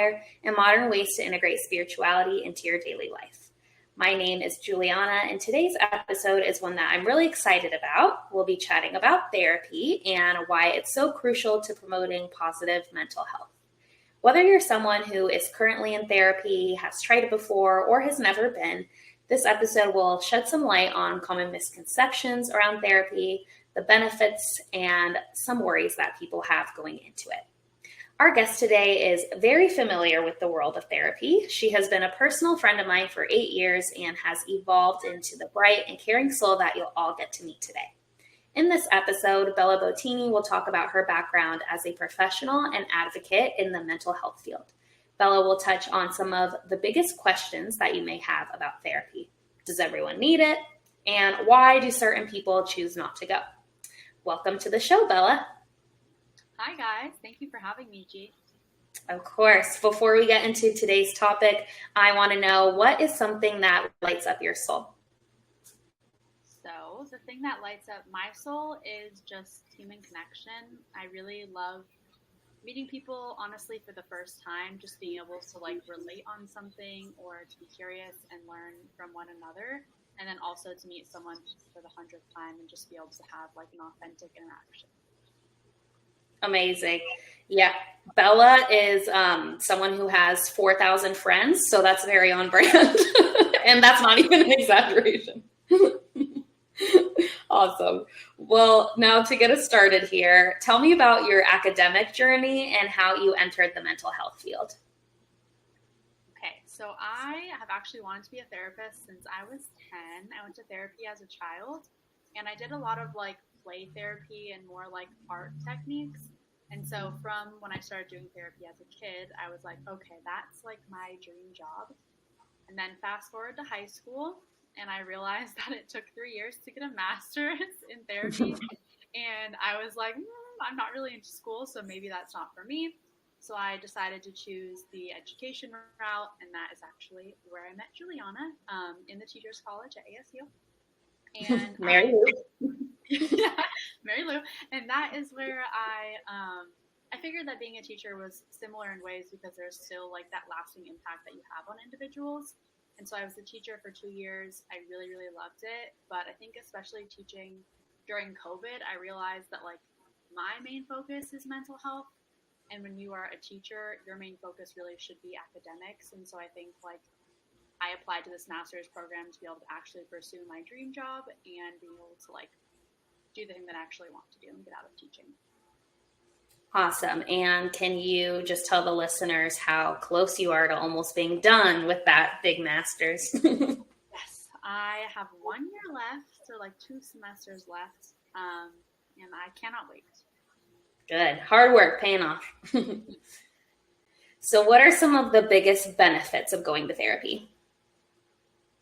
and modern ways to integrate spirituality into your daily life. My name is Juliana, and today's episode is one that I'm really excited about. We'll be chatting about therapy and why it's so crucial to promoting positive mental health. Whether you're someone who is currently in therapy, has tried it before, or has never been, this episode will shed some light on common misconceptions around therapy, the benefits, and some worries that people have going into it. Our guest today is very familiar with the world of therapy. She has been a personal friend of mine for 8 years and has evolved into the bright and caring soul that you'll all get to meet today. In this episode, Bella Bottini will talk about her background as a professional and advocate in the mental health field. Bella will touch on some of the biggest questions that you may have about therapy. Does everyone need it? And why do certain people choose not to go? Welcome to the show, Bella. Hi, guys. Thank you for having me, G. Of course. Before we get into today's topic, I want to know, what is something that lights up your soul? So the thing that lights up my soul is just human connection. I really love meeting people, honestly, for the first time, just being able to relate on something or to be curious and learn from one another. And then also to meet someone for the 100th time and just be able to have an authentic interaction. Amazing. Yeah. Bella is someone who has 4,000 friends, so that's very on brand. And that's not even an exaggeration. Awesome. Well, now to get us started here, tell me about your academic journey and how you entered the mental health field. Okay, so I have actually wanted to be a therapist since I was 10. I went to therapy as a child, and I did a lot of play therapy and more art techniques. And so from when I started doing therapy as a kid, I was like, okay, that's my dream job. And then fast forward to high school, and I realized that it took 3 years to get a master's in therapy. And I was like, I'm not really into school, so maybe that's not for me. So I decided to choose the education route, and that is actually where I met Juliana, in the Teachers College at ASU. And Mary Lou. Yeah, Mary Lou. And that is where I figured that being a teacher was similar in ways because there's still that lasting impact that you have on individuals. And so I was a teacher for 2 years. I really, really loved it. But I think especially teaching during COVID, I realized that my main focus is mental health. And when you are a teacher, your main focus really should be academics. And so I think I applied to this master's program to be able to actually pursue my dream job and being able to do the thing that I actually want to do and get out of teaching. Awesome. And can you just tell the listeners how close you are to almost being done with that big master's? Yes, I have 1 year left, so 2 semesters left, and I cannot wait. Good. Hard work paying off. So what are some of the biggest benefits of going to therapy?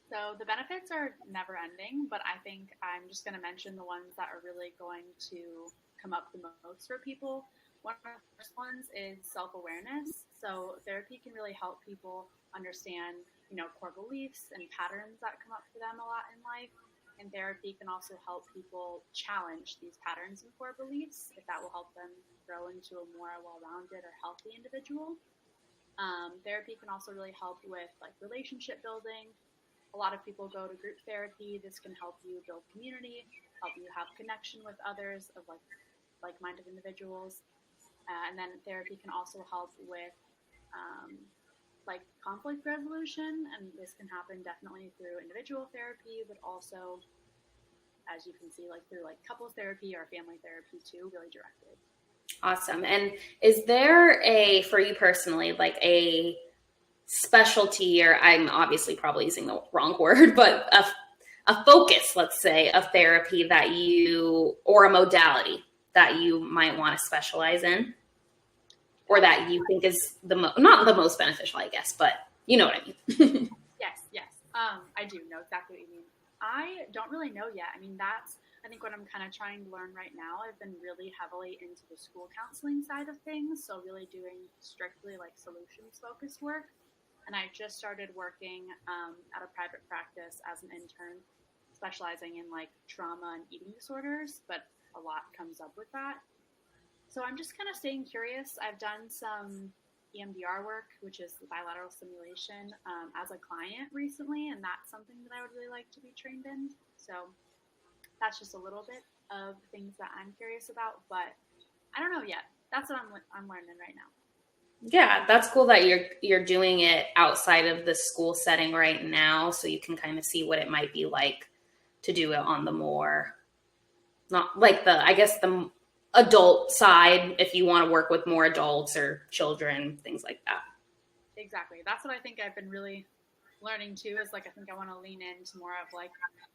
So the benefits are never ending, but I think I'm just going to mention the ones that are really going to come up the most for people. One of the first ones is self-awareness. So therapy can really help people understand, core beliefs and patterns that come up for them a lot in life. And therapy can also help people challenge these patterns and core beliefs, if that will help them grow into a more well-rounded or healthy individual. Therapy can also really help with relationship building. A lot of people go to group therapy. This can help you build community, help you have connection with others of like-minded individuals. And then therapy can also help with conflict resolution, and this can happen definitely through individual therapy, but also, as you can see, through couples therapy or family therapy too, really directed. Awesome. And is there for you personally, a specialty, or I'm obviously probably using the wrong word, but a focus, let's say, of therapy that or a modality that you might want to specialize in, or that you think is not the most beneficial, I guess, but you know what I mean. Yes. I do know exactly what you mean. I don't really know yet. I mean, that's, I think, what I'm kind of trying to learn right now. I've been really heavily into the school counseling side of things, so really doing strictly solutions focused work. And I just started working at a private practice as an intern, specializing in trauma and eating disorders, but a lot comes up with that. So I'm just kind of staying curious. I've done some EMDR work, which is bilateral stimulation, as a client recently, and that's something that I would really like to be trained in. So that's just a little bit of things that I'm curious about, but I don't know yet. That's what I'm learning right now. Yeah, that's cool that you're doing it outside of the school setting right now, so you can kind of see what it might be like to do it on the more, not like I guess the adult side, if you want to work with more adults or children, things like that. Exactly. That's what I think I've been really learning too, is like, I think I want to lean into more of like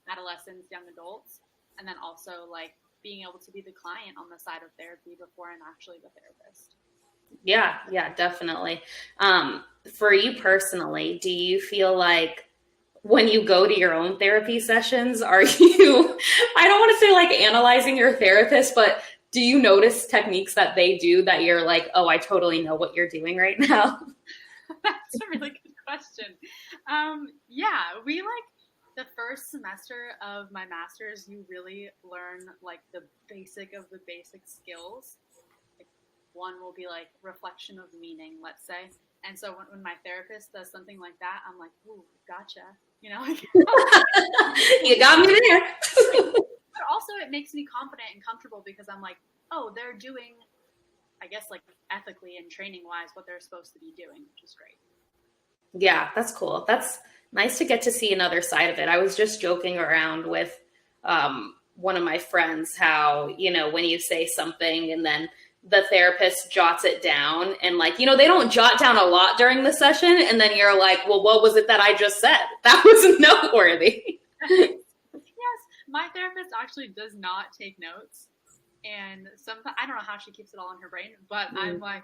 adolescents, young adults, and then also like being able to be the client on the side of therapy before I'm actually the therapist. Yeah, definitely. For you personally, do you feel like when you go to your own therapy sessions, are you, I don't want to say like analyzing your therapist, but do you notice techniques that they do that you're like, oh, I totally know what you're doing right now? That's a really good question. Yeah, we like the first semester of my master's, you really learn like the basic of the basic skills. Like, one will be like reflection of meaning, let's say. And so when my therapist does something like that, I'm like, ooh, gotcha. Like, You got me there. but also it makes me confident and comfortable because I'm like, oh, they're doing, I guess, like ethically and training wise what they're supposed to be doing, which is great. Yeah, that's cool. That's nice to get to see another side of it. I was just joking around with one of my friends how, when you say something and then the therapist jots it down and like, they don't jot down a lot during the session. And then you're like, well, what was it that I just said? That was noteworthy. Yes, my therapist actually does not take notes. And sometimes, I don't know how she keeps it all in her brain, but I'm like,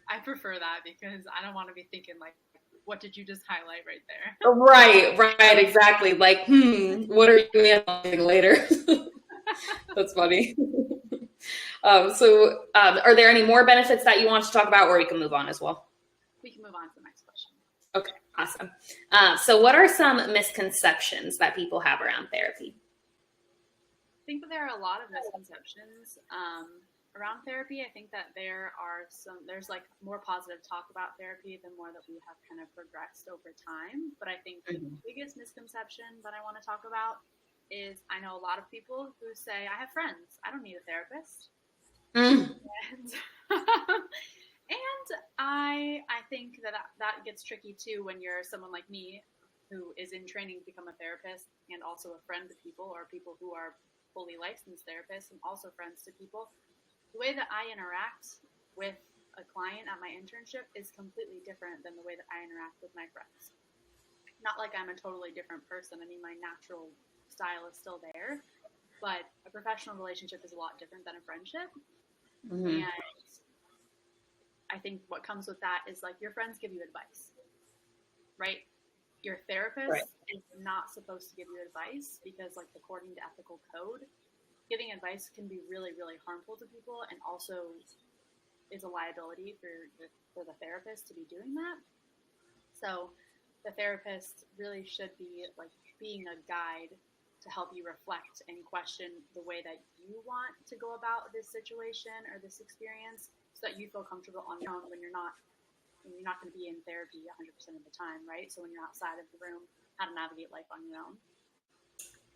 I prefer that because I don't want to be thinking like, what did you just highlight right there? Right, exactly. Like, what are you analyzing later? That's funny. So are there any more benefits that you want to talk about, or we can move on as well? We can move on to the next question. Okay, awesome. So what are some misconceptions that people have around therapy? I think that there are a lot of misconceptions around therapy. I think that there's like more positive talk about therapy the more that we have kind of progressed over time. But I think the biggest misconception that I want to talk about is I know a lot of people who say, I have friends, I don't need a therapist. And, and I think that gets tricky too when you're someone like me who is in training to become a therapist and also a friend to people, or people who are fully licensed therapists and also friends to people. The way that I interact with a client at my internship is completely different than the way that I interact with my friends. Not like I'm a totally different person. I mean, my natural style is still there, but a professional relationship is a lot different than a friendship. And I think what comes with that is like your friends give you advice, right? Your therapist is not supposed to give you advice because, like, according to ethical code, giving advice can be really, really harmful to people and also is a liability for the therapist to be doing that. So the therapist really should be like being a guide to help you reflect and question the way that you want to go about this situation or this experience so that you feel comfortable on your own when you're not going to be in therapy 100% of the time, right? So when you're outside of the room, how to navigate life on your own.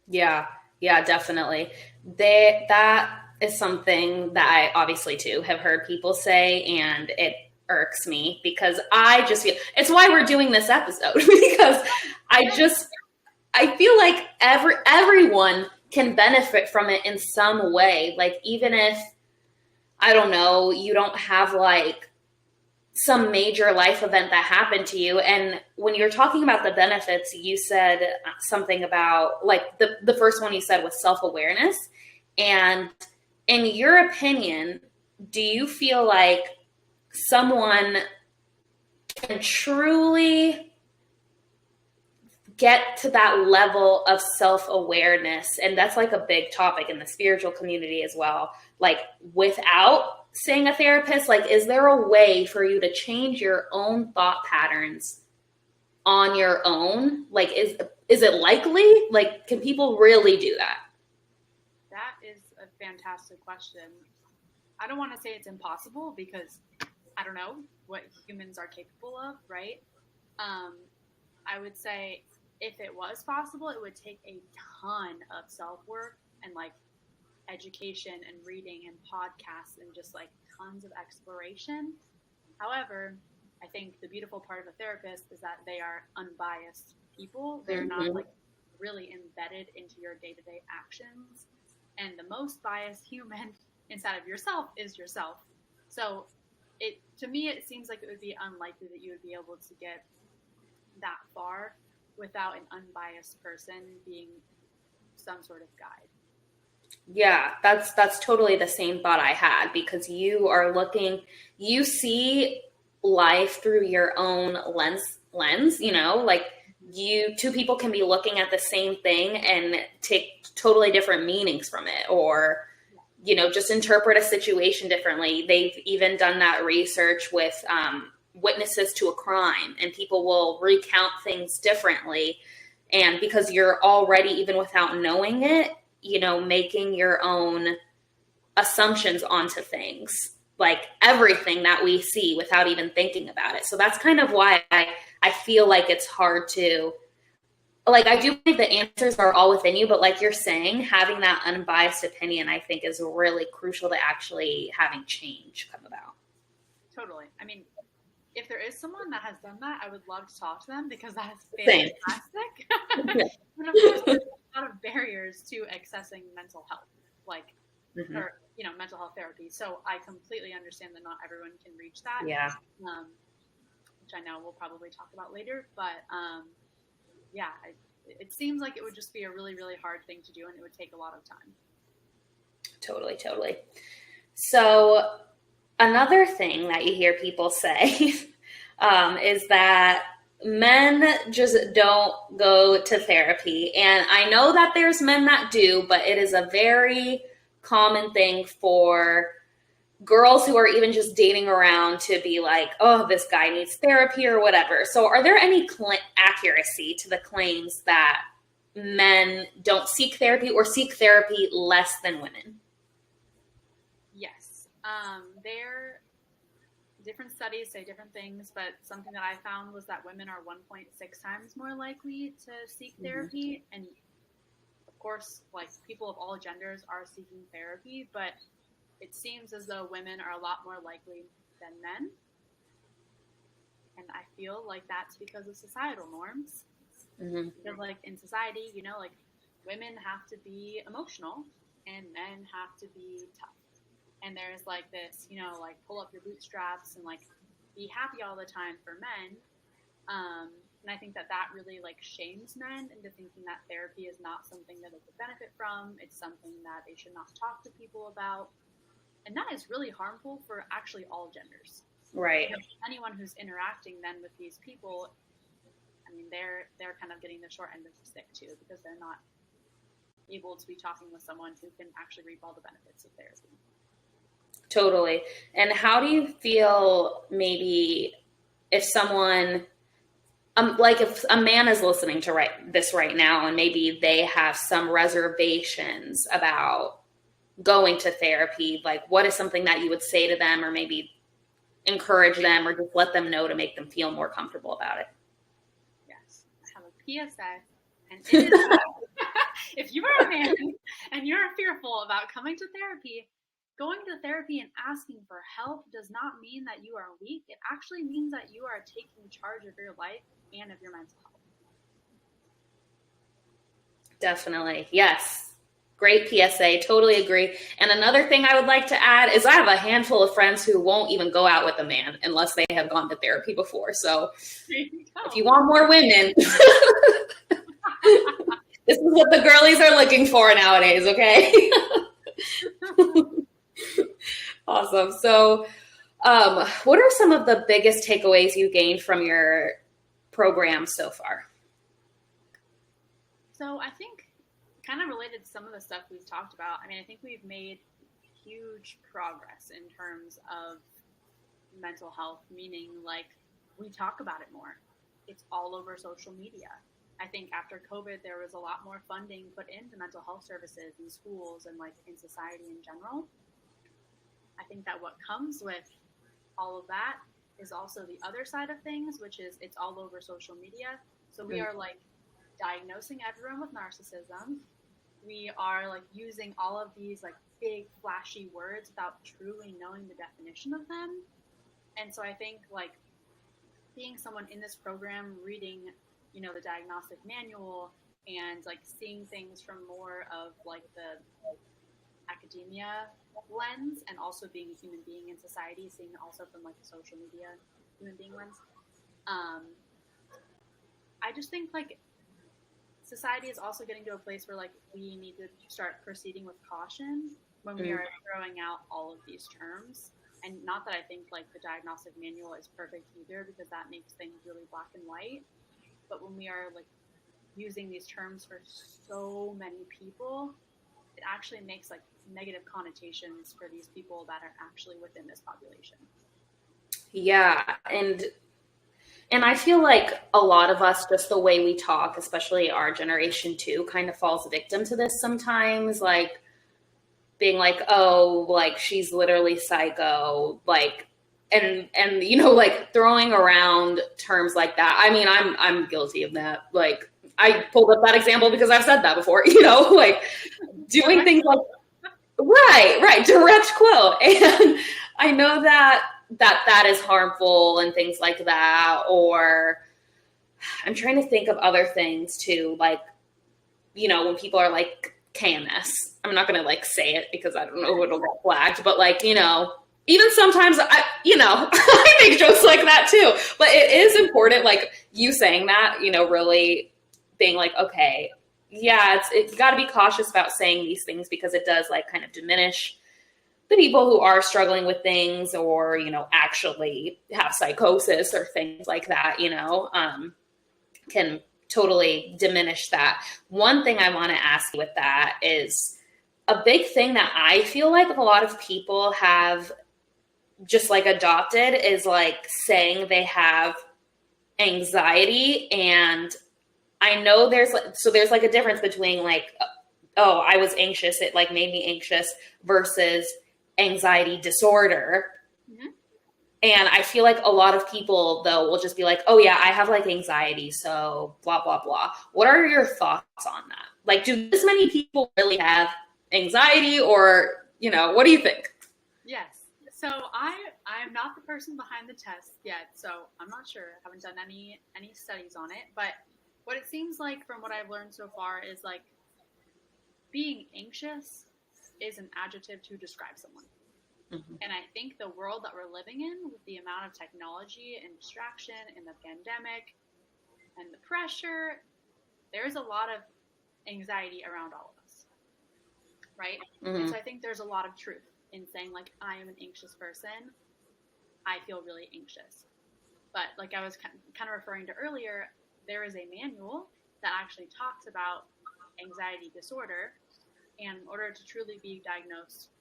Yeah, definitely. That is something that I obviously too have heard people say, and it irks me because I just feel it's why we're doing this episode because I feel like everyone can benefit from it in some way. Like, even if, I don't know, you don't have like some major life event that happened to you. And when you're talking about the benefits, you said something about like the first one you said was self-awareness. And in your opinion, do you feel like someone can truly get to that level of self-awareness? And that's like a big topic in the spiritual community as well. Like, without seeing a therapist, like, is there a way for you to change your own thought patterns on your own? Like, is it likely? Like, can people really do that? That is a fantastic question. I don't want to say it's impossible because I don't know. what humans are capable of, right? I would say if it was possible, it would take a ton of self-work and like education and reading and podcasts and just like tons of exploration. However, I think the beautiful part of a therapist is that they are unbiased people. They're not like really embedded into your day-to-day actions. And the most biased human inside of yourself is yourself. So to me, it seems like it would be unlikely that you would be able to get that far without an unbiased person being some sort of guide. Yeah, that's totally the same thought I had, because you see life through your own lens, like two people can be looking at the same thing and take totally different meanings from it, or just interpret a situation differently. They've even done that research with witnesses to a crime, and people will recount things differently. And because you're already, even without knowing it, making your own assumptions onto things, like everything that we see without even thinking about it. So that's kind of why I feel like it's hard to, like, I do believe the answers are all within you, but like you're saying, having that unbiased opinion, I think, is really crucial to actually having change come about. Totally. I mean, if there is someone that has done that, I would love to talk to them, because that is fantastic. And of course, there's a lot of barriers to accessing mental health, like, or, mental health therapy. So I completely understand that not everyone can reach that. Yeah. Which I know we'll probably talk about later. But it seems like it would just be a really, really hard thing to do, and it would take a lot of time. Totally. So another thing that you hear people say is that men just don't go to therapy. And I know that there's men that do, but it is a very common thing for girls who are even just dating around to be like, oh, this guy needs therapy or whatever. So are there any accuracy to the claims that men don't seek therapy or seek therapy less than women? Yes. Different studies say different things, but something that I found was that women are 1.6 times more likely to seek therapy. And of course, like, people of all genders are seeking therapy, but it seems as though women are a lot more likely than men. And I feel like that's because of societal norms. Because, like, in society, like, women have to be emotional and men have to be tough. And there's like this, like, pull up your bootstraps and like be happy all the time for men. And I think that really like shames men into thinking that therapy is not something that they could benefit from. It's something that they should not talk to people about. And that is really harmful for actually all genders. Right. Anyone who's interacting then with these people, I mean, they're kind of getting the short end of the stick too, because they're not able to be talking with someone who can actually reap all the benefits of therapy. Totally. And how do you feel, maybe, if someone, like if a man is listening to this right now, and maybe they have some reservations about going to therapy, like, what is something that you would say to them, or maybe encourage them, or just let them know to make them feel more comfortable about it? Yes. I have a PSA. And it is, if you are a man and you're fearful about coming to therapy, going to therapy and asking for help does not mean that you are weak. It actually means that you are taking charge of your life and of your mental health. Definitely. Yes. Great PSA. Totally agree. And another thing I would like to add is I have a handful of friends who won't even go out with a man unless they have gone to therapy before. So if you want more women, this is what the girlies are looking for nowadays. Okay. Awesome. So, what are some of the biggest takeaways you gained from your program so far? So I think, kind of related to some of the stuff we've talked about, I mean, I think we've made huge progress in terms of mental health, meaning like we talk about it more. It's all over social media. I think after COVID, there was a lot more funding put into mental health services in schools and like in society in general. I think that what comes with all of that is also the other side of things, which is it's all over social media. So we are like diagnosing everyone with narcissism. We are like using all of these like big flashy words without truly knowing the definition of them. And so I think like being someone in this program, reading, the diagnostic manual and like seeing things from more of like the academia lens, and also being a human being in society, seeing it also from like a social media human being lens. I just think like society is also getting to a place where like we need to start proceeding with caution when we are throwing out all of these terms. And not that I think like the diagnostic manual is perfect either, because that makes things really black and white. But when we are like using these terms for so many people, it actually makes like negative connotations for these people that are actually within this population. Yeah. And I feel like a lot of us, just the way we talk, especially our generation too, kind of falls victim to this sometimes, like being like, oh, like she's literally psycho, like, and like throwing around terms like that. I mean, I'm guilty of that. Like, I pulled up that example because I've said that before, like doing things like, right, direct quote. And I know that is harmful and things like that. Or I'm trying to think of other things too, like, when people are like KMS, I'm not going to like say it because I don't know if it'll get flagged, but like, even sometimes I make jokes like that too, but it is important, like you saying that, really being like, okay, yeah, it's got to be cautious about saying these things, because it does like kind of diminish the people who are struggling with things, or, actually have psychosis or things like that, can totally diminish that. One thing I want to ask you with that is a big thing that I feel like a lot of people have just like adopted is like saying they have anxiety. And I know there's like a difference between like, oh, I was anxious, it like made me anxious, versus anxiety disorder. Mm-hmm. And I feel like a lot of people, though, will just be like, oh, yeah, I have like anxiety, so blah, blah, blah. What are your thoughts on that? Like, do this many people really have anxiety, or, what do you think? Yes. So I'm not the person behind the test yet, so I'm not sure. I haven't done any studies on it. But what it seems like from what I've learned so far is like being anxious is an adjective to describe someone. Mm-hmm. And I think the world that we're living in, with the amount of technology and distraction and the pandemic and the pressure, there's a lot of anxiety around all of us, right? Mm-hmm. And so I think there's a lot of truth in saying like, I am an anxious person. I feel really anxious. But like I was kind of referring to earlier, there is a manual that actually talks about anxiety disorder. And in order to truly be diagnosed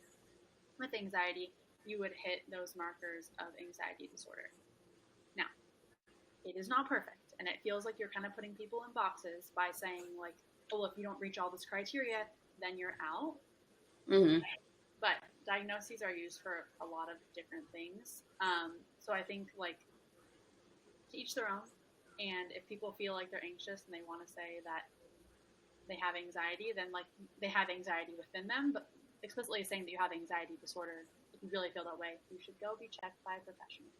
with anxiety, you would hit those markers of anxiety disorder. Now, it is not perfect, and it feels like you're kind of putting people in boxes by saying like, oh, if you don't reach all this criteria, then you're out. Mm-hmm. But diagnoses are used for a lot of different things. So I think like to each their own. And if people feel like they're anxious and they want to say that they have anxiety, then like they have anxiety within them. But explicitly saying that you have anxiety disorder, if you really feel that way, you should go be checked by a professional.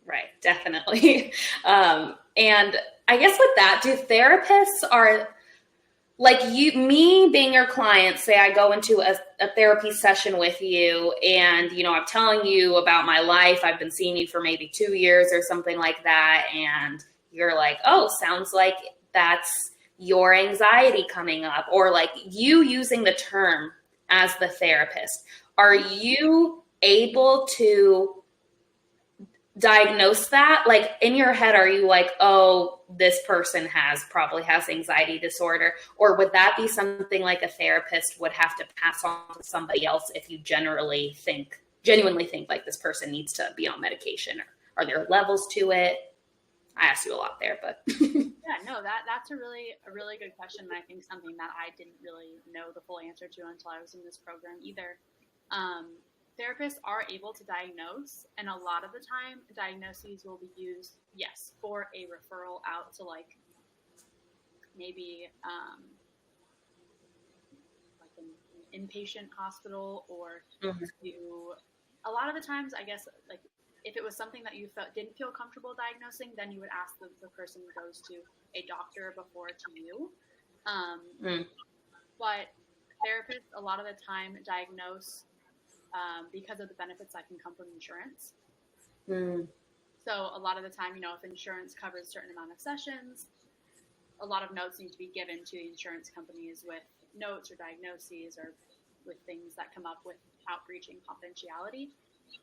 Right, definitely. And I guess with that, do therapists are like me being your client, say I go into a therapy session with you and, I'm telling you about my life. I've been seeing you for maybe 2 years or something like that. And you're like, oh, sounds like that's your anxiety coming up, or like you using the term as the therapist. Are you able to diagnose that? Like in your head, are you like, oh, this person probably has anxiety disorder? Or would that be something like a therapist would have to pass on to somebody else if you genuinely think like this person needs to be on medication? Or are there levels to it? I asked you a lot there, but yeah, no, that's a really good question. And I think something that I didn't really know the full answer to until I was in this program either. therapists are able to diagnose, and a lot of the time, diagnoses will be used, yes, for a referral out to like maybe like an inpatient hospital, or to a lot of the times, I guess, like if it was something that you didn't feel comfortable diagnosing, then you would ask the person who goes to a doctor before to you. But therapists a lot of the time diagnose because of the benefits that can come from insurance. So a lot of the time, if insurance covers a certain amount of sessions, a lot of notes need to be given to insurance companies with notes or diagnoses or with things that come up without breaching confidentiality.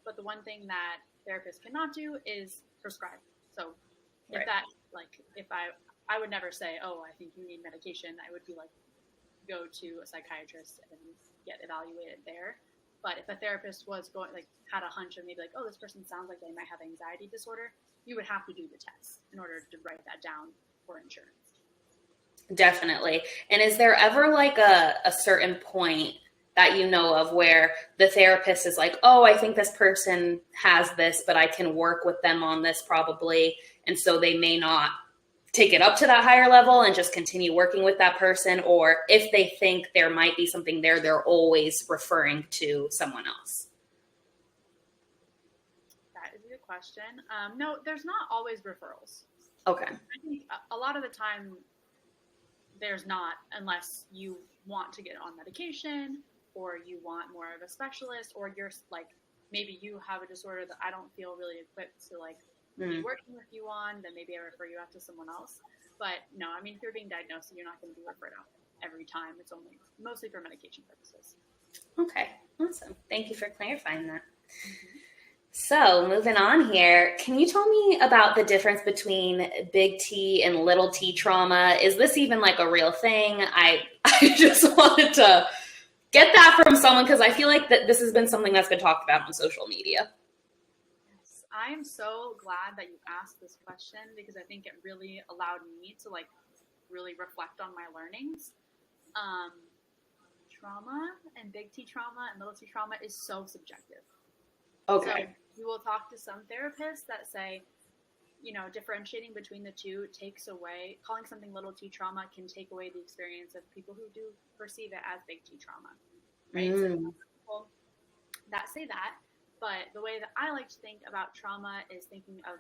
But the one thing that therapists cannot do is prescribe. So if I would never say, oh, I think you need medication. I would be like, go to a psychiatrist and get evaluated there. But if a therapist was had a hunch of maybe like, oh, this person sounds like they might have anxiety disorder, you would have to do the test in order to write that down for insurance. Definitely. And is there ever like a certain point that you know of where the therapist is like, oh, I think this person has this, but I can work with them on this probably. And so they may not take it up to that higher level and just continue working with that person? Or if they think there might be something there, they're always referring to someone else? That is a good question. No, there's not always referrals. Okay. I think a lot of the time there's not, unless you want to get on medication or you want more of a specialist, or you're like, maybe you have a disorder that I don't feel really equipped to be working with you on, then maybe I refer you out to someone else. But no, I mean, if you're being diagnosed, you're not going to be referred out every time. It's only mostly for medication purposes. Okay, awesome. Thank you for clarifying that. So moving on here, can you tell me about the difference between big T and little T trauma? Is this even like a real thing? I just wanted to get that from someone because I feel like that this has been something that's been talked about on social media. Yes, I am so glad that you asked this question because I think it really allowed me to really reflect on my learnings. Trauma and big T trauma and little T trauma is so subjective. Okay. So you will talk to some therapists that say, differentiating between the two takes away, calling something little T trauma can take away the experience of people who do perceive it as big T trauma, right? So people that say that, but the way that I like to think about trauma is thinking of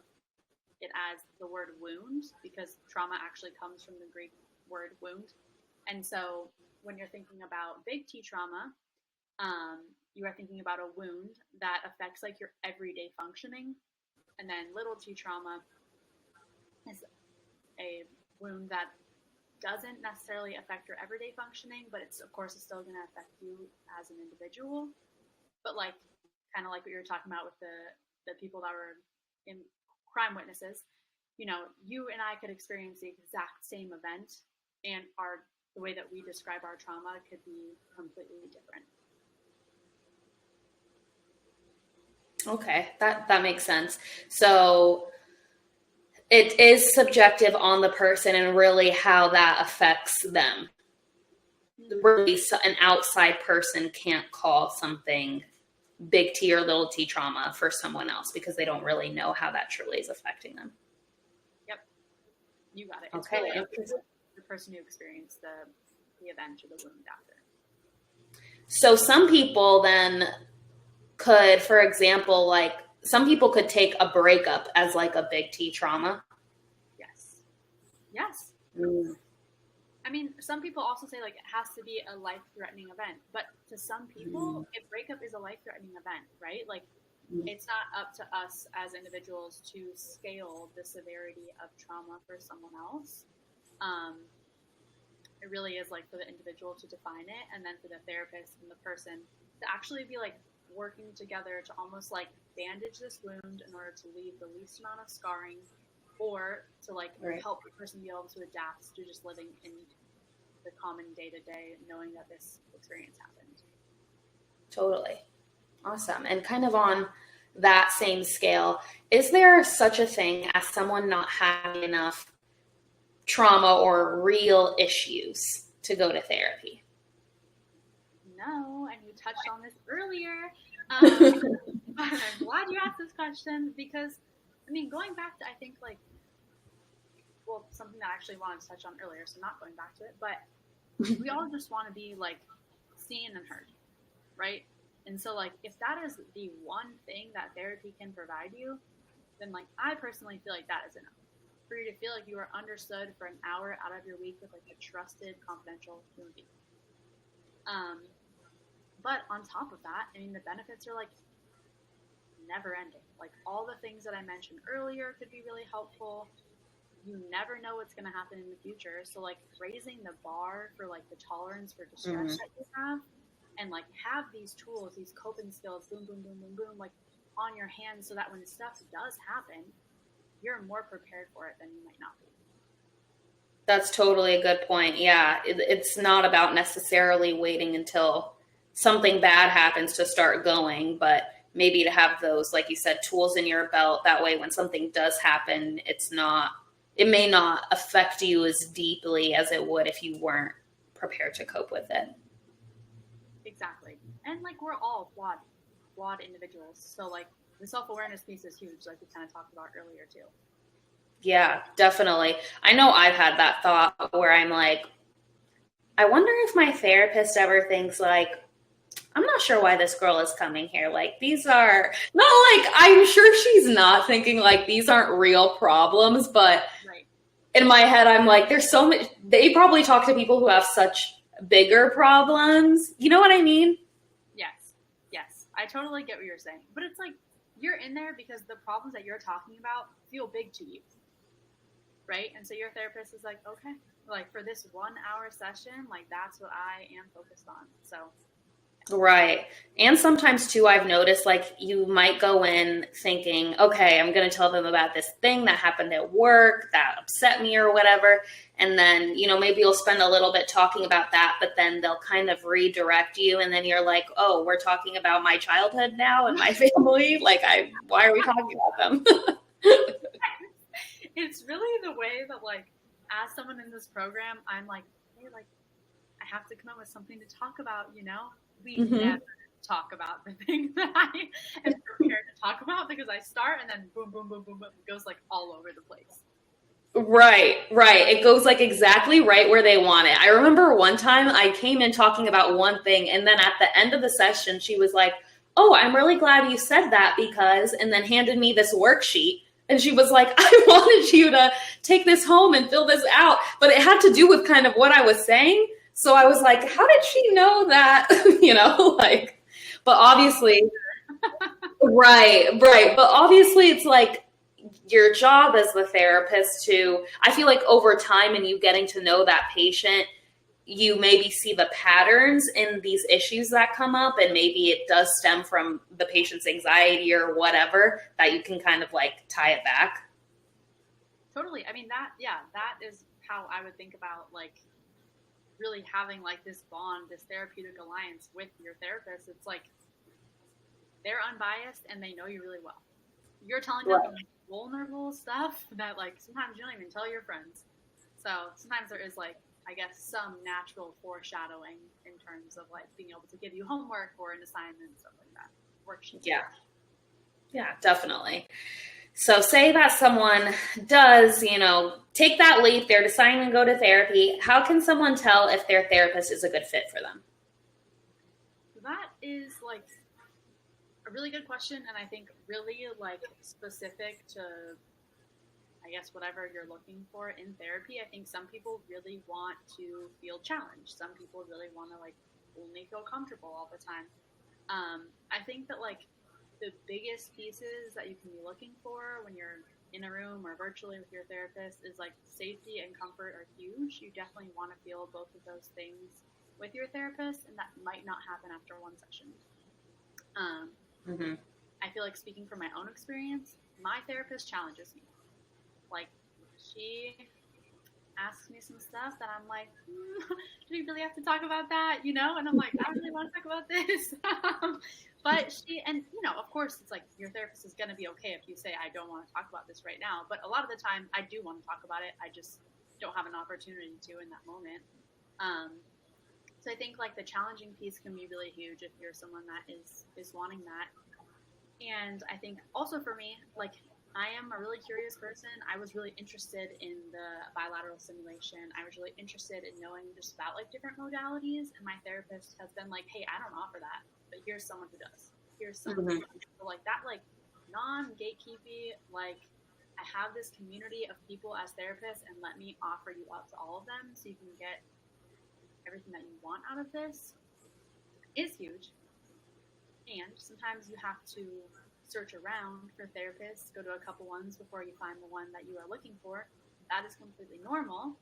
it as the word wound, because trauma actually comes from the Greek word wound. And so when you're thinking about big T trauma, you are thinking about a wound that affects your everyday functioning. And then little T trauma is a wound that doesn't necessarily affect your everyday functioning, but it's still going to affect you as an individual. But kind of like what you were talking about with the people that were in crime witnesses, you and I could experience the exact same event, and the way that we describe our trauma could be completely different. Okay, that makes sense. So it is subjective on the person and really how that affects them. Really, an outside person can't call something big T or little T trauma for someone else because they don't really know how that truly is affecting them. Yep, you got it. Okay, it's really the person who experienced the event or the wound after. So some people then could, for example, some people could take a breakup as a big T trauma. Yes. I mean, some people also say it has to be a life-threatening event, but to some people, a breakup is a life-threatening event, right? It's not up to us as individuals to scale the severity of trauma for someone else. It really is for the individual to define it, and then for the therapist and the person to actually be working together to almost bandage this wound in order to leave the least amount of scarring, or to help the person be able to adapt to just living in the common day-to-day, knowing that this experience happened. Totally. Awesome. And kind of on that same scale, is there such a thing as someone not having enough trauma or real issues to go to therapy? No, and you touched on this earlier. But I'm glad you asked this question because, I mean, going back to, I think, like, well, something that I actually wanted to touch on earlier, so not going back to it, but we all just want to be, like, seen and heard, right? And so, like, if that is the one thing that therapy can provide you, then, like, I personally feel like that is enough for you to feel like you are understood for an hour out of your week with, like, a trusted, confidential human being. Um, but on top of that, I mean, the benefits are, like, never ending. Like, all the things that I mentioned earlier could be really helpful. You never know what's going to happen in the future. So, like, raising the bar for, like, the tolerance for distress that you have, and, like, have these tools, these coping skills, boom, boom, boom, boom, boom, like, on your hands so that when stuff does happen, you're more prepared for it than you might not be. That's totally a good point. Yeah, it's not about necessarily waiting until something bad happens to start going, but maybe to have those, like you said, tools in your belt. That way, when something does happen, it may not affect you as deeply as it would if you weren't prepared to cope with it. Exactly. And, like, we're all flawed individuals. So, like, the self-awareness piece is huge, like we kind of talked about earlier, too. Yeah, definitely. I know I've had that thought where I'm like, I wonder if my therapist ever thinks like, I'm not sure why this girl is coming here. Like, these are not like, I'm sure she's not thinking like these aren't real problems, but Right. in my head, I'm like, there's so much, they probably talk to people who have such bigger problems. You know what I mean? Yes. Yes. I totally get what you're saying. But it's like, you're in there because the problems that you're talking about feel big to you. Right? And so your therapist is like, okay, like, for this 1 hour session, like, that's what I am focused on. So. Right. And sometimes too, I've noticed like you might go in thinking, okay, I'm going to tell them about this thing that happened at work that upset me or whatever. And then, maybe you'll spend a little bit talking about that, but then they'll kind of redirect you. And then you're like, oh, we're talking about my childhood now and my family. Like, why are we talking about them? It's really the way that, like, as someone in this program, I'm like, hey, like, I have to come up with something to talk about, We never talk about the things that I am prepared to talk about because I start and then boom, boom, boom, boom, boom, it goes, like, all over the place. Right. It goes like exactly right where they want it. I remember one time I came in talking about one thing, and then at the end of the session, she was like, oh, I'm really glad you said that because, and then handed me this worksheet. And she was like, I wanted you to take this home and fill this out. But it had to do with kind of what I was saying. So I was like, how did she know that? But obviously, right. But obviously it's like your job as the therapist I feel like over time and you getting to know that patient, you maybe see the patterns in these issues that come up, and maybe it does stem from the patient's anxiety or whatever, that you can kind of like tie it back. Totally. I mean, that is how I would think about, like, really having, like, this bond, this therapeutic alliance with your therapist. It's like they're unbiased and they know you really well. You're telling them vulnerable stuff that, like, sometimes you don't even tell your friends. So sometimes there is, like, I guess, some natural foreshadowing in terms of, like, being able to give you homework or an assignment, stuff like that. Worksheets. Yeah, definitely. So say that someone does, take that leap, they're deciding to go to therapy. How can someone tell if their therapist is a good fit for them? That is, like, a really good question, and I think really, like, specific to, I guess, whatever you're looking for in therapy. I think some people really want to feel challenged. Some people really want to, like, only feel comfortable all the time. I think that, like, the biggest pieces that you can be looking for when you're in a room or virtually with your therapist is, like, safety and comfort are huge. You definitely want to feel both of those things with your therapist, and that might not happen after one session. I feel like, speaking from my own experience, my therapist challenges me. Like, she asks me some stuff that I'm like, do we really have to talk about that? And I'm like, I really want to talk about this. But and of course, it's like your therapist is going to be okay if you say, I don't want to talk about this right now. But a lot of the time, I do want to talk about it. I just don't have an opportunity to in that moment. So I think like the challenging piece can be really huge if you're someone that is wanting that. And I think also for me, like I am a really curious person. I was really interested in the bilateral stimulation. I was really interested in knowing just about like different modalities. And my therapist has been like, hey, I don't offer that, but here's someone who does. Here's someone who does. So like that, like non-gatekeepy, like I have this community of people as therapists, and let me offer you out to all of them so you can get everything that you want out of this is huge. And sometimes you have to search around for therapists, go to a couple ones before you find the one that you are looking for. That is completely normal.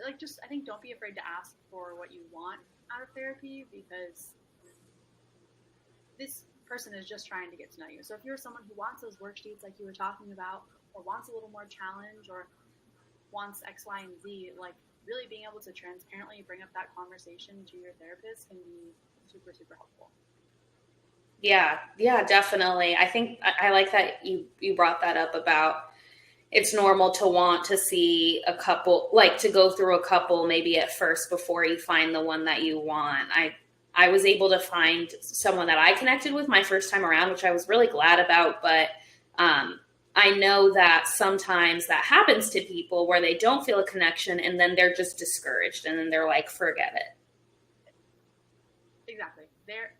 Like just, I think don't be afraid to ask for what you want out of therapy, because this person is just trying to get to know you. So if you're someone who wants those worksheets like you were talking about, or wants a little more challenge, or wants X, Y, and Z, like really being able to transparently bring up that conversation to your therapist can be super, super helpful. Yeah, definitely. I think I like that you brought that up about it's normal to want to see a couple, like to go through a couple maybe at first before you find the one that you want. I was able to find someone that I connected with my first time around, which I was really glad about, but I know that sometimes that happens to people where they don't feel a connection and then they're just discouraged and then they're like, forget it. Exactly.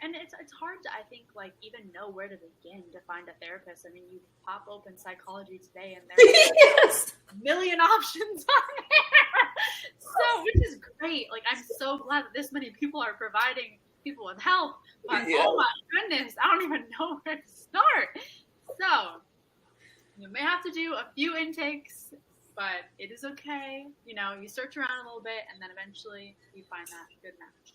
And it's hard to, I think, like even know where to begin to find a therapist. I mean, you pop open Psychology Today and there's Yes. a million options on there. So, which is great. Like, I'm so glad that this many people are providing people with help. But oh my goodness, I don't even know where to start. So, you may have to do a few intakes, but it is okay. You know, you search around a little bit and then eventually you find that good match.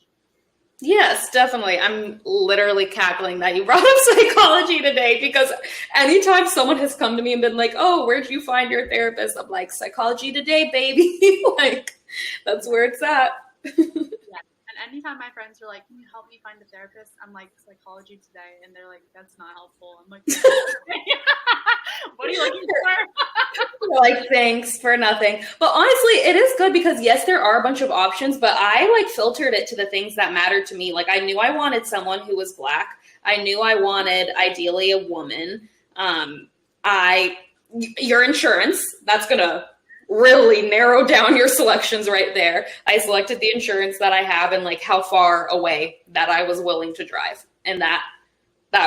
Yes, definitely. I'm literally cackling that you brought up Psychology Today, because anytime someone has come to me and been like, oh, where'd you find your therapist? I'm like, Psychology Today, baby. Like, that's where it's at. Yeah. And anytime my friends are like, can you help me find a therapist? I'm like, Psychology Today. And they're like, that's not helpful. I'm like, what are you looking for? Like, thanks for nothing. But honestly, it is good because yes, there are a bunch of options, but I like filtered it to the things that mattered to me. Like I knew I wanted someone who was Black. I knew I wanted ideally a woman. Your insurance, that's going to really narrow down your selections right there. I selected the insurance that I have and like how far away that I was willing to drive. And that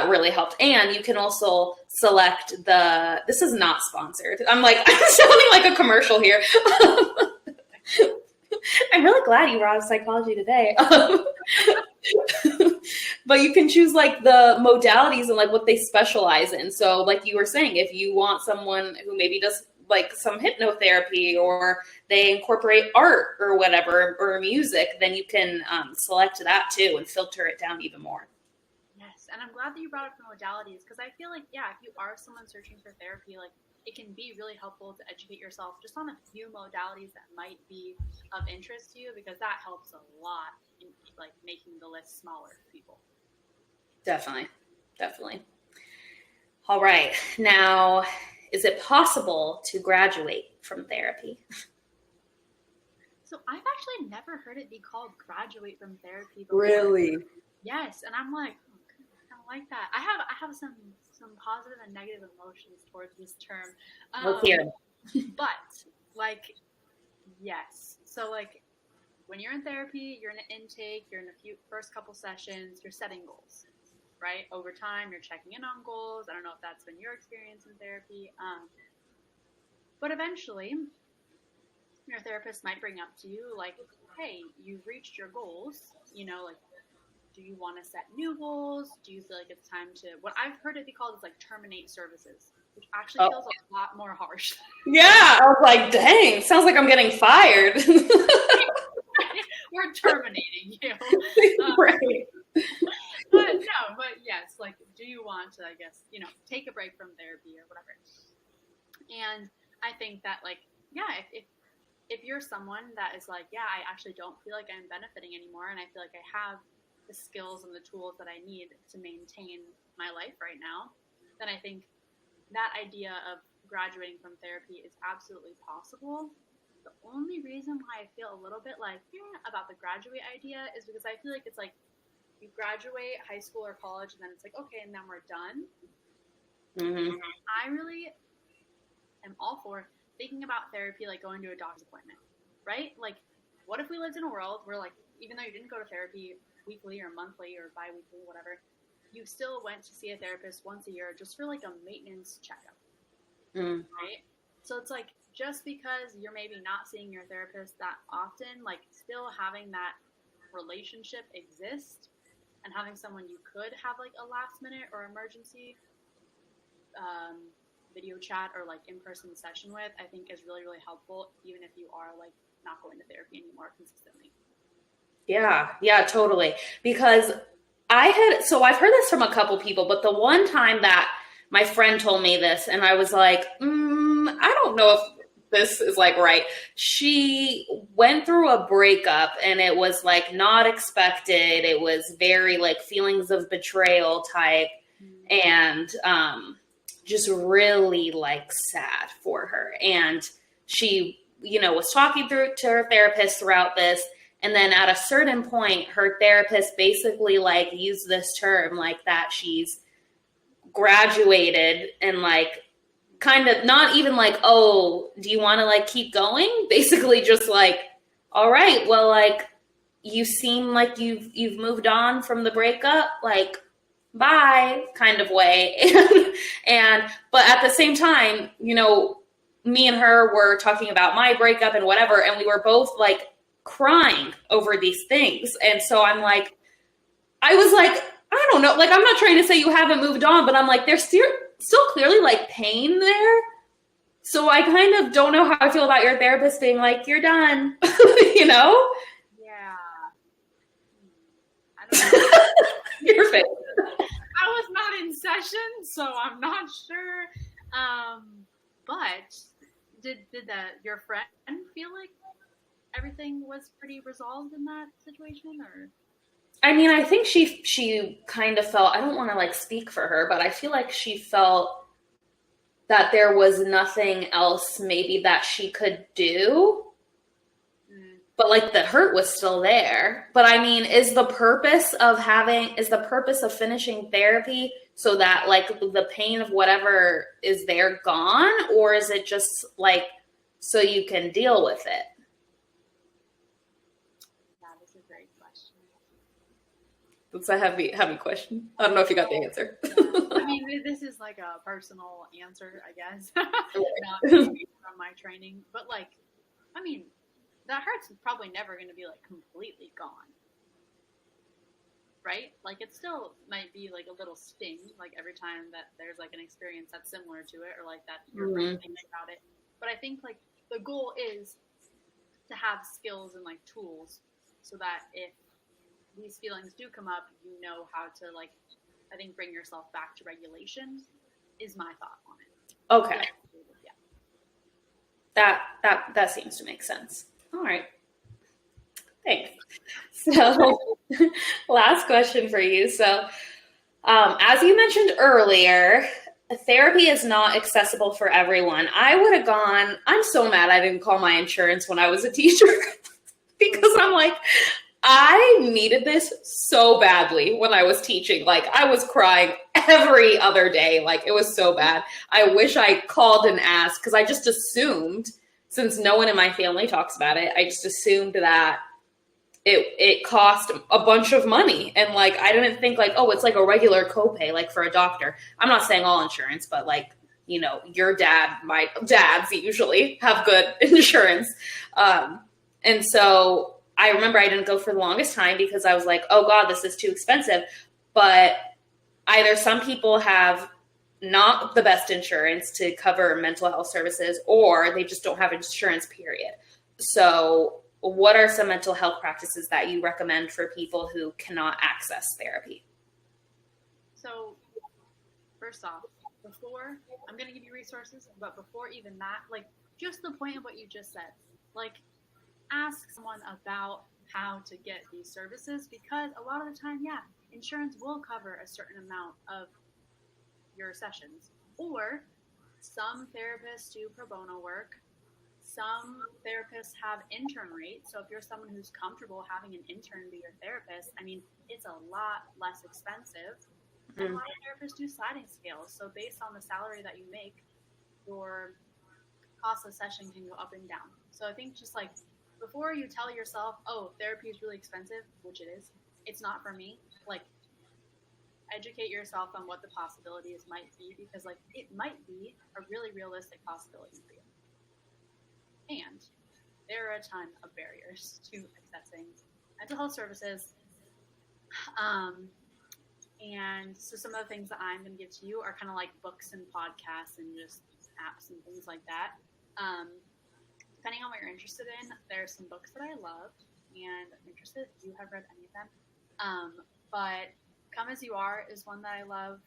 really helped. And you can also select this is not sponsored. I'm like, I'm sounding like a commercial here. I'm really glad you brought up Psychology Today. But you can choose like the modalities and like what they specialize in. So like you were saying, if you want someone who maybe does like some hypnotherapy or they incorporate art or whatever, or music, then you can select that too and filter it down even more. And I'm glad that you brought up the modalities, because I feel like, yeah, if you are someone searching for therapy, like it can be really helpful to educate yourself just on a few modalities that might be of interest to you, because that helps a lot in like making the list smaller for people. Definitely. All right. Now, is it possible to graduate from therapy? So I've actually never heard it be called graduate from therapy before. Really? Yes. And I'm like, like that. I have some positive and negative emotions towards this term. But like, yes. So like when you're in therapy, you're in an intake, you're in the first couple sessions, you're setting goals, right? Over time, you're checking in on goals. I don't know if that's been your experience in therapy. But eventually your therapist might bring up to you like, hey, you've reached your goals, you know, like, do you want to set new goals? Do you feel like it's time to, what I've heard it be called is like terminate services, which actually feels a lot more harsh. Yeah, I was like, dang, sounds like I'm getting fired. We're terminating you. Right. But yes, like, do you want to, I guess, you know, take a break from therapy or whatever? And I think that like, yeah, if you're someone that is like, yeah, I actually don't feel like I'm benefiting anymore, and I feel like I have the skills and the tools that I need to maintain my life right now, then I think that idea of graduating from therapy is absolutely possible. The only reason why I feel a little bit like about the graduate idea is because I feel like it's like you graduate high school or college and then it's like, okay, and then we're done. Mm-hmm. I really am all for thinking about therapy like going to a doctor's appointment, right? Like, what if we lived in a world where, like, even though you didn't go to therapy weekly or monthly or bi-weekly, whatever, you still went to see a therapist once a year just for, like, a maintenance checkup, right? So it's like, just because you're maybe not seeing your therapist that often, like, still having that relationship exist and having someone you could have, like, a last minute or emergency video chat or like in-person session with, I think is really, really helpful, even if you are like not going to therapy anymore consistently. Yeah, totally. Because I've heard this from a couple people, but the one time that my friend told me this and I was like, I don't know if this is like right. She went through a breakup and it was like not expected. It was very like feelings of betrayal type and, just really like sad for her. And she, was talking to her therapist throughout this. And then at a certain point, her therapist basically like used this term like that she's graduated and like kind of not even like, oh, do you want to like keep going? Basically just like, all right, well, like you seem like you've moved on from the breakup. Like, bye kind of way. But at the same time, me and her were talking about my breakup and whatever, and we were both like crying over these things. And so I was like, I don't know, like I'm not trying to say you haven't moved on, but I'm like, there's still clearly like pain there. So I kind of don't know how I feel about your therapist being like, you're done. Yeah. I don't know. Your face. I was not in session, so I'm not sure. But did your friend feel like everything was pretty resolved in that situation, or? I mean, I think she kind of felt, I don't want to like speak for her, but I feel like she felt that there was nothing else maybe that she could do. But like the hurt was still there. But I mean, is the purpose of finishing therapy so that like the pain of whatever is there gone? Or is it just like so you can deal with it? That is a great question. That's a heavy question. I don't know if you got the answer. I mean, this is like a personal answer, I guess. Not from my training. But like, I mean, that hurt's probably never going to be like completely gone, right? Like it still might be like a little sting, like every time that there's like an experience that's similar to it, or like that you're thinking about it. But I think like the goal is to have skills and like tools so that if these feelings do come up, you know how to like, I think bring yourself back to regulation is my thought on it. Okay. Yeah. That seems to make sense. All right. Thanks. So last question for you. So as you mentioned earlier, therapy is not accessible for everyone. I would have gone, I'm so mad I didn't call my insurance when I was a teacher because I'm like, I needed this so badly when I was teaching. Like I was crying every other day. Like it was so bad. I wish I called and asked because I just assumed, since no one in my family talks about it, I just assumed that it cost a bunch of money. And like, I didn't think like, oh, it's like a regular copay, like for a doctor. I'm not saying all insurance, but like, my dads usually have good insurance. And so I remember I didn't go for the longest time because I was like, oh God, this is too expensive. But either some people have not the best insurance to cover mental health services, or they just don't have insurance, period. So what are some mental health practices that you recommend for people who cannot access therapy? So first off, I'm going to give you resources, but before even that, like just the point of what you just said, like ask someone about how to get these services, because a lot of the time, insurance will cover a certain amount of your sessions, or some therapists do pro bono work, some therapists have intern rates. So if you're someone who's comfortable having an intern be your therapist, I mean, it's a lot less expensive. And a lot of therapists do sliding scales. So based on the salary that you make, your cost of session can go up and down. So I think just like before you tell yourself, oh, therapy is really expensive, which it is, it's not for me, like educate yourself on what the possibilities might be, because like it might be a really realistic possibility for you. And there are a ton of barriers to accessing mental health services. And so some of the things that I'm going to give to you are kind of like books and podcasts and just apps and things like that. Depending on what you're interested in, there's some books that I love and I'm interested if you have read any of them. But Come As You Are is one that I love.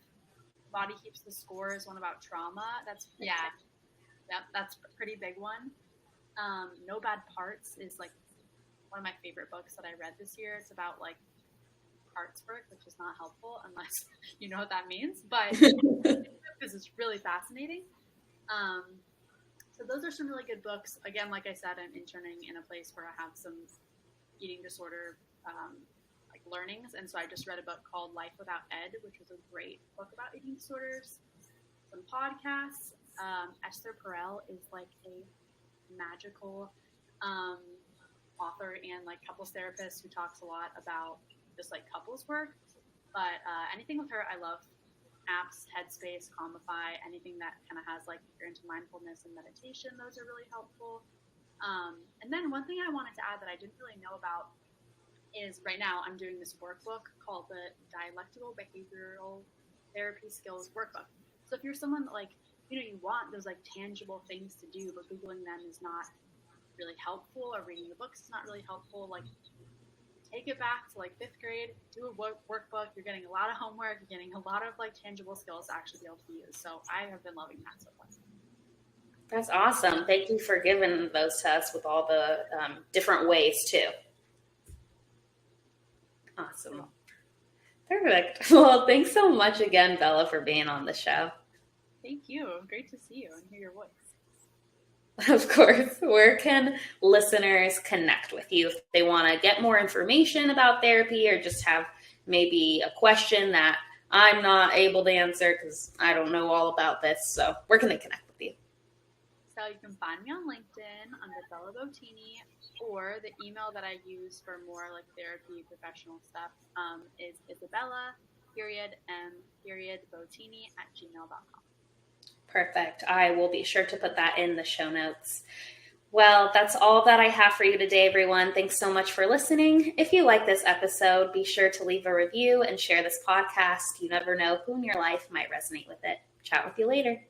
Body Keeps the Score is one about trauma. That's a pretty big one. No Bad Parts is like one of my favorite books that I read this year. It's about like parts work, which is not helpful unless you know what that means, but this is really fascinating. So those are some really good books. Again, like I said, I'm interning in a place where I have some eating disorder like learnings, and so I just read a book called Life Without Ed, which was a great book about eating disorders. Some podcasts. Esther Perel is like a magical author and like couples therapist who talks a lot about just like couples work, but anything with her I love. Apps, Headspace, Calmify, anything that kind of has like, if you're into mindfulness and meditation, those are really helpful. And then one thing I wanted to add that I didn't really know about is right now I'm doing this workbook called the Dialectical Behavioral Therapy Skills Workbook. So if you're someone that like, you know, you want those like tangible things to do, but Googling them is not really helpful, or reading the books is not really helpful, like take it back to like 5th grade, do a workbook. You're getting a lot of homework. You're getting a lot of like tangible skills to actually be able to use. So I have been loving that so far. That's awesome. Thank you for giving those to us with all the different ways too. Awesome. Perfect. Well, thanks so much again, Bella, for being on the show. Thank you. Great to see you and hear your voice. Of course. Where can listeners connect with you if they want to get more information about therapy or just have maybe a question that I'm not able to answer because I don't know all about this? So where can they connect with you? So you can find me on LinkedIn under Bella Bottini, or the email that I use for more like therapy professional stuff is Isabella.m.Bottini@gmail.com. Perfect. I will be sure to put that in the show notes. Well, that's all that I have for you today, everyone. Thanks so much for listening. If you like this episode, be sure to leave a review and share this podcast. You never know who in your life might resonate with it. Chat with you later.